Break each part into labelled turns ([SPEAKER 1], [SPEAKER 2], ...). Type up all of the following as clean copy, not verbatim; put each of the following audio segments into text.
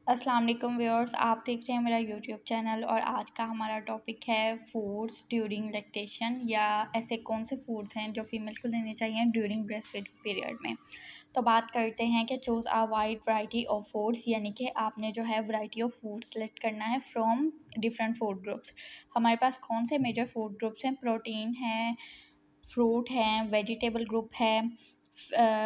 [SPEAKER 1] अस्सलाम वालेकुम व्यूअर्स, आप देख रहे हैं मेरा यूट्यूब चैनल। और आज का हमारा टॉपिक है फूड्स ड्यूरिंग लैक्टेशन, या ऐसे कौन से फूड्स हैं जो फीमेल को लेने चाहिए ड्यूरिंग ब्रेस्ट फीडिंग पीरियड में। तो बात करते हैं कि choose a wide variety of foods, यानी कि आपने जो है वैरायटी ऑफ फूड सेलेक्ट करना है फ्रॉम डिफरेंट फूड ग्रुप्स। हमारे पास कौन से मेजर फूड ग्रुप्स हैं? प्रोटीन है, फ्रूट हैं, वेजिटेबल ग्रुप है,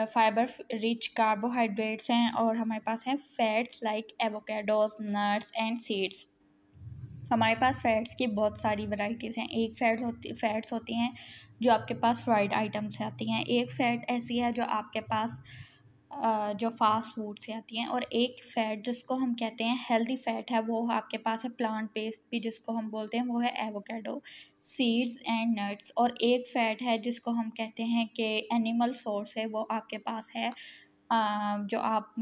[SPEAKER 1] फाइबर रिच कार्बोहाइड्रेट्स हैं, और हमारे पास हैं fats like avocados, nuts and seeds. हमारे पास फैट्स की बहुत सारी वैरायटीज़ हैं। एक फैट्स होती हैं जो आपके पास फ्राइड आइटम से आती हैं। एक फ़ैट ऐसी है जो आपके पास जो फास्ट फूड से आती हैं। और एक फ़ैट जिसको हम कहते हैं हेल्दी फ़ैट है, वो आपके पास है प्लांट बेस्ड भी जिसको हम बोलते हैं, वो है एवोकाडो, सीड्स एंड नट्स। और एक फ़ैट है जिसको हम कहते हैं कि एनिमल सोर्स है, वो आपके पास है जो आप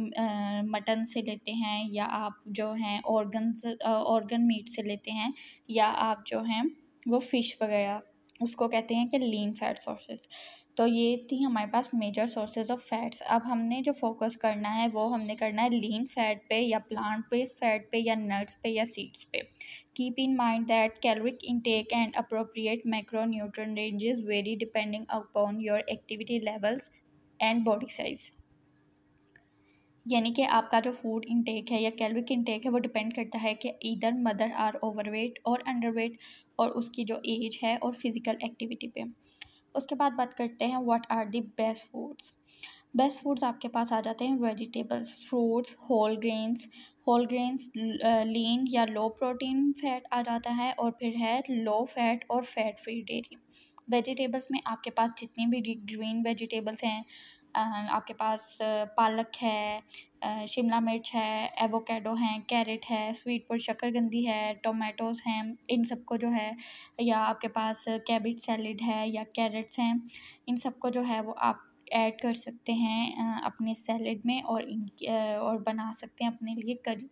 [SPEAKER 1] मटन से लेते हैं, या आप जो हैं ऑर्गन मीट से लेते हैं, या आप जो हैं वो फ़िश वगैरह, उसको कहते हैं कि लीन फैट सोर्सेज। तो ये थी हमारे पास मेजर सोर्सेज ऑफ फैट्स। अब हमने जो फोकस करना है वो हमने करना है लीन फैट पे, या प्लांट बेस्ड फैट पे, या नट्स पे, या सीड्स पे। Keep in mind that caloric intake and appropriate macronutrient ranges very depending upon your activity levels and body size. यानी कि आपका जो फूड इंटेक है या कैलोरिक इंटेक है वो डिपेंड करता है कि ईदर मदर आर ओवरवेट और अंडरवेट, और उसकी जो एज है और फिज़िकल एक्टिविटी पे। उसके बाद बात करते हैं what are the best foods. Best foods आपके पास आ जाते हैं vegetables, fruits, whole grains, lean या लो प्रोटीन फैट आ जाता है, और फिर है लो फैट और फैट फ्री डेयरी। वेजिटेबल्स में आपके पास जितनी भी ग्रीन वेजिटेबल्स हैं, आपके पास पालक है, शिमला मिर्च है, एवोकाडो हैं, कैरेट है, स्वीट पोट शकरकंदी है, टोमेटोज़ हैं, इन सबको जो है, या आपके पास कैबेज सैलेड है, या कैरेट्स हैं, इन सबको जो है वो आप ऐड कर सकते हैं अपने सैलेड में, और बना सकते हैं अपने लिए करी।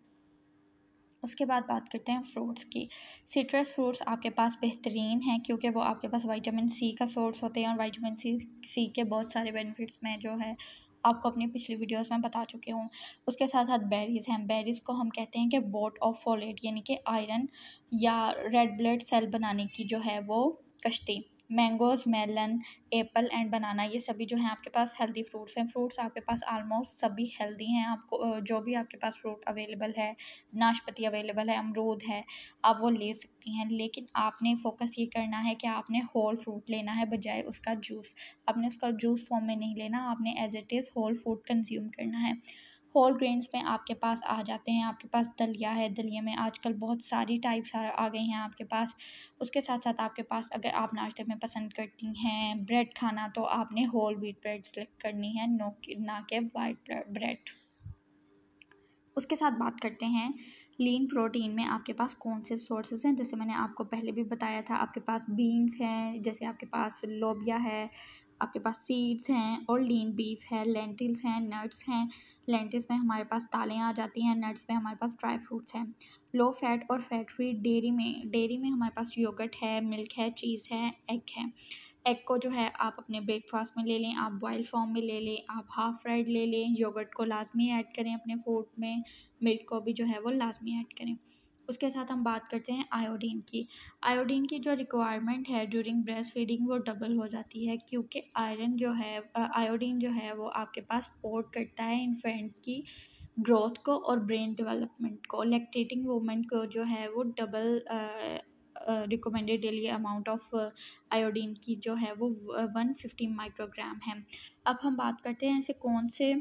[SPEAKER 1] उसके बाद बात करते हैं फ्रूट्स की। सिट्रस फ्रूट्स आपके पास बेहतरीन हैं क्योंकि वो आपके पास विटामिन सी का सोर्स होते हैं, और विटामिन सी के बहुत सारे बेनिफिट्स में जो है आपको अपनी पिछली वीडियोस में बता चुकी हूँ। उसके साथ साथ बेरीज़ हैं। बेरीज़ को हम कहते हैं कि बोट ऑफ फोलेट, यानी कि आयरन या रेड ब्लड सेल बनाने की जो है वो कश्ती। मैंगोज़, मेलन, एप्पल एंड बनाना, ये सभी जो हैं आपके पास हेल्दी फ्रूट्स हैं। फ्रूट्स आपके पास ऑलमोस्ट सभी हेल्दी हैं। आपको जो भी आपके पास फ्रूट अवेलेबल है, नाशपाती अवेलेबल है, अमरूद है, आप वो ले सकती हैं। लेकिन आपने फ़ोकस ये करना है कि आपने होल फ्रूट लेना है बजाय उसका जूस। आपने उसका जूस फॉर्म में नहीं लेना, आपने as it is whole fruit consume करना है। होल ग्रेन्स में आपके पास आ जाते हैं, आपके पास दलिया है। दलिया में आजकल बहुत सारी टाइप्स आ गई हैं आपके पास। उसके साथ साथ आपके पास, अगर आप नाश्ते में पसंद करती हैं ब्रेड खाना, तो आपने होल व्हीट ब्रेड सेलेक्ट करनी है, ना कि वाइट ब्रेड। उसके साथ बात करते हैं लीन प्रोटीन में आपके पास कौन से सोर्सेज हैं। जैसे मैंने आपको पहले भी बताया था, आपके पास बीन्स हैं, जैसे आपके पास लोबिया है, आपके पास सीड्स हैं, और लीन बीफ है, लेंटिल्स हैं, नट्स हैं। लेंटिल्स में हमारे पास दालें आ जाती हैं, नट्स में हमारे पास ड्राई फ्रूट्स हैं। लो फैट और फैट फ्री डेयरी में हमारे पास योगर्ट है, मिल्क है, चीज़ है, एग है। एग को जो है आप अपने ब्रेकफास्ट में ले लें, आप बॉयल फॉर्म में ले लें, आप हाफ़ फ्राइड ले लें। योगर्ट को लाजमी ऐड करें अपने फूड में, मिल्क को भी जो है वो लाजमी ऐड करें। उसके साथ हम बात करते हैं आयोडीन की। आयोडीन की जो रिक्वायरमेंट है ड्यूरिंग ब्रेस्ट फीडिंग वो डबल हो जाती है, क्योंकि आयोडीन जो है वो आपके पास सपोर्ट करता है इन्फेंट की ग्रोथ को और ब्रेन डेवलपमेंट को। लैक्टेटिंग वूमेन को जो है वो double recommended daily amount of iodine की जो है वो 150 माइक्रोग्राम है। अब हम बात करते हैं ऐसे कौन से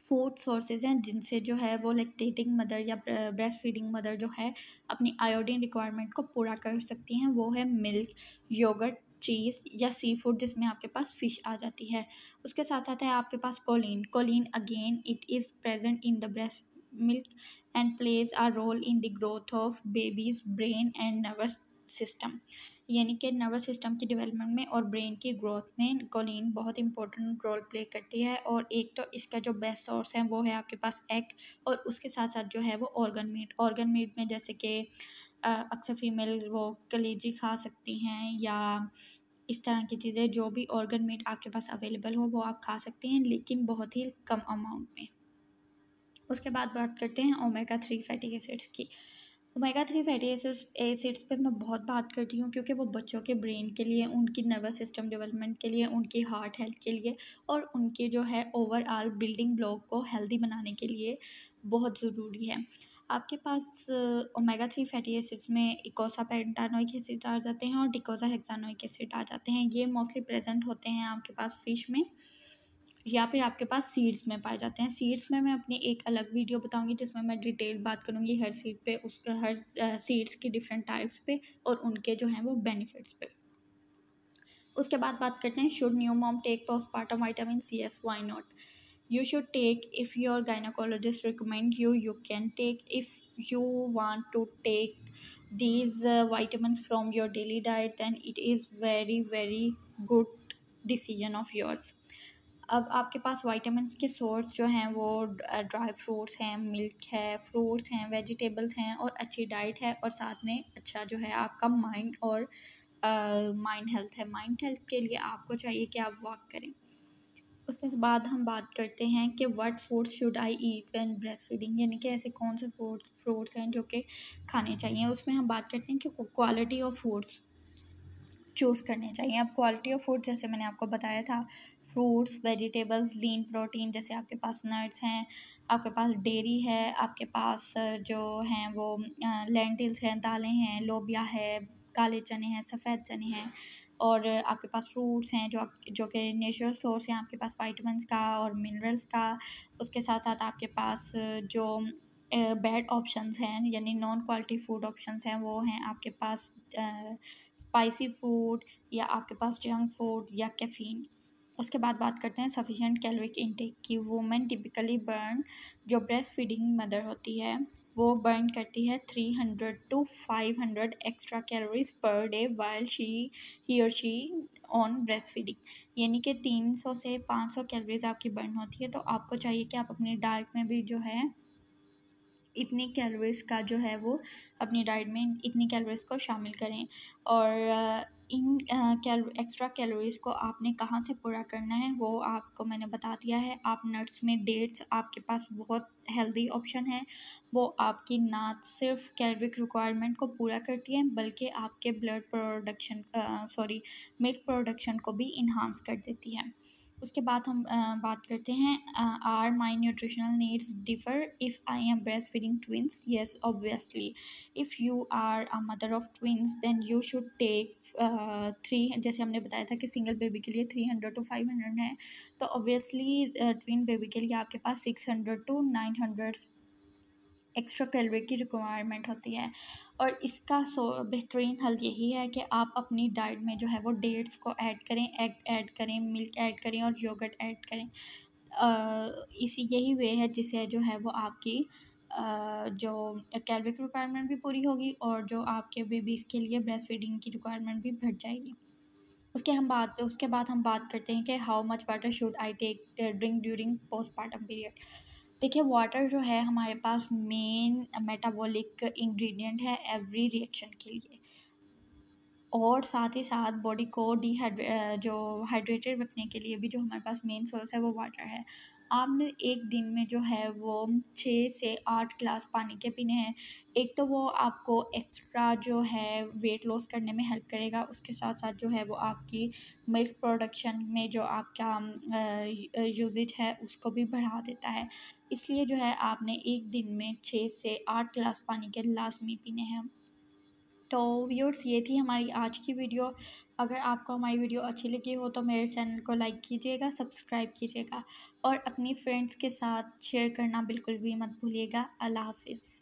[SPEAKER 1] फूड सोर्सेज हैं जिनसे जो है वो लैक्टेटिंग मदर या ब्रेस्ट फीडिंग मदर जो है अपनी आयोडीन रिक्वायरमेंट को पूरा कर सकती हैं। वो है मिल्क, योगर्ट, चीज़ या सी फूड जिसमें आपके पास फ़िश आ जाती है। उसके साथ साथ है आपके पास choline again it is present in the breast milk and plays a role in the growth of baby's brain and nervous system. यानी कि नर्वस सिस्टम की डेवलपमेंट में और ब्रेन की ग्रोथ में कोलिन बहुत इंपॉर्टेंट रोल प्ले करती है। और एक तो इसका जो बेस्ट सोर्स है वो है आपके पास एग, और उसके साथ साथ जो है वो ऑर्गन मीट में जैसे कि अक्सर फीमेल वो कलेजी खा सकती हैं, या इस तरह की चीज़ें, जो भी ऑर्गन मीट आपके पास अवेलेबल हो वो आप खा सकते हैं, लेकिन बहुत ही कम अमाउंट में। उसके बाद बात करते हैं ओमेगा 3 फैटी एसिड्स की। ओमेगा 3 फैटी एसिड्स पे मैं बहुत बात करती हूँ क्योंकि वो बच्चों के ब्रेन के लिए, उनकी नर्वस सिस्टम डेवलपमेंट के लिए, उनकी हार्ट हेल्थ के लिए और उनके जो है ओवरऑल बिल्डिंग ब्लॉक को हेल्दी बनाने के लिए बहुत ज़रूरी है। आपके पास ओमेगा 3 फैटी एसिड्स में इकोसापेंटानोइक एसिड आ जाते हैं और डिकोसाहेक्सानोइक एसिड आ जाते हैं। ये मोस्टली प्रेजेंट होते हैं आपके पास फ़िश में या फिर आपके पास सीड्स में पाए जाते हैं। सीड्स में मैं अपनी एक अलग वीडियो बताऊंगी जिसमें मैं डिटेल बात करूंगी हर सीड पे, उसका हर सीड्स की डिफरेंट टाइप्स पे और उनके जो हैं वो बेनिफिट्स पे। उसके बाद बात करते हैं should new mom take postpartum vitamin C? Yes, why not? You should take if your gynecologist recommend you can take. If you want to take these vitamins from your daily diet, then it is very good decision of yours. अब आपके पास vitamins के source जो हैं वो dry fruits हैं, milk है, fruits हैं, vegetables हैं और अच्छी डाइट है और साथ में अच्छा जो है आपका माइंड और माइंड हेल्थ है। माइंड हेल्थ के लिए आपको चाहिए कि आप वॉक करें। उसके बाद हम बात करते हैं कि what foods should I eat when breast feeding, यानी कि ऐसे कौन से फ्रूट्स हैं जो कि खाने चाहिए। उसमें हम बात करते हैं कि क्वालिटी ऑफ फूड्स चूज़ करने चाहिए। अब क्वालिटी ऑफ फूड जैसे मैंने आपको बताया था, फ्रूट्स, वेजिटेबल्स, लीन प्रोटीन, जैसे आपके पास नट्स हैं, आपके पास डेयरी है, आपके पास जो हैं वो लेंटिल्स हैं, दालें हैं, लोबिया है, काले चने हैं, सफ़ेद चने हैं और आपके पास फ्रूट्स हैं जो कि नेचुरल सोर्स हैं आपके पास वाइटामिन्स का और मिनरल्स का। उसके साथ साथ आपके पास जो बैड ऑप्शंस हैं यानी नॉन क्वालिटी फूड ऑप्शंस हैं वो हैं आपके पास स्पाइसी फूड या आपके पास जंक फूड या कैफ़ीन। उसके बाद बात करते हैं सफिशिएंट कैलोरिक इनटेक की। वुमेन टिपिकली बर्न, जो ब्रेस्ट फीडिंग मदर होती है वो बर्न करती है 300 to 500 extra calories per day while he और शी ऑन ब्रेस्ट फीडिंग, यानी कि 300 से 500 कैलोरीज आपकी बर्न होती है। तो आपको चाहिए कि आप अपनी डाइट में भी जो है इतनी कैलोरीज का जो है वो अपनी डाइट में इतनी कैलोरीज को शामिल करें। और इन एक्स्ट्रा कैलोरीज को आपने कहाँ से पूरा करना है वो आपको मैंने बता दिया है। आप नट्स में डेट्स आपके पास बहुत हेल्दी ऑप्शन है, वो आपकी ना सिर्फ कैलोरिक रिक्वायरमेंट को पूरा करती है बल्कि आपके ब्लड प्रोडक्शन मिल्क प्रोडक्शन को भी इन्हांस कर देती है। उसके बाद हम बात करते हैं are my nutritional needs differ if I am breast feeding twins? Yes, obviously. If you are a mother of twins then you should take 3, जैसे हमने बताया था कि सिंगल बेबी के लिए 300 to 500 है, तो ऑब्वियसली ट्विन बेबी के लिए आपके पास 600 to 900 एक्स्ट्रा कैलोरी की रिक्वायरमेंट होती है। और इसका बेहतरीन हल यही है कि आप अपनी डाइट में जो है वो डेट्स को ऐड करें, एग ऐड करें, मिल्क ऐड करें और योगर्ट ऐड करें। इसी यही वे है जिससे जो है वो आपकी जो कैलोरी की रिक्वायरमेंट भी पूरी होगी और जो आपके बेबीज़ के लिए ब्रेस्ट फीडिंग की रिक्वायरमेंट भी बढ़ जाएगी। उसके बाद हम बात करते हैं कि how much water should I take drink during postpartum period. देखिए, वाटर जो है हमारे पास मेन मेटाबॉलिक इंग्रेडिएंट है एवरी रिएक्शन के लिए और साथ ही साथ बॉडी को जो हाइड्रेटेड रखने के लिए भी जो हमारे पास मेन सोर्स है वो वाटर है। आपने एक दिन में जो है वो 6 से 8 गिलास पानी के पीने हैं। एक तो वो आपको एक्स्ट्रा जो है वेट लॉस करने में हेल्प करेगा, उसके साथ साथ जो है वो आपकी मिल्क प्रोडक्शन में जो आपका यूजेज है उसको भी बढ़ा देता है। इसलिए जो है आपने एक दिन में 6 से 8 गिलास पानी के लाजमी पीने हैं। तो व्यूअर्स, ये थी हमारी आज की वीडियो। अगर आपको हमारी वीडियो अच्छी लगी हो तो मेरे चैनल को लाइक कीजिएगा, सब्सक्राइब कीजिएगा और अपनी फ्रेंड्स के साथ शेयर करना बिल्कुल भी मत भूलिएगा। अल्लाह हाफिज़।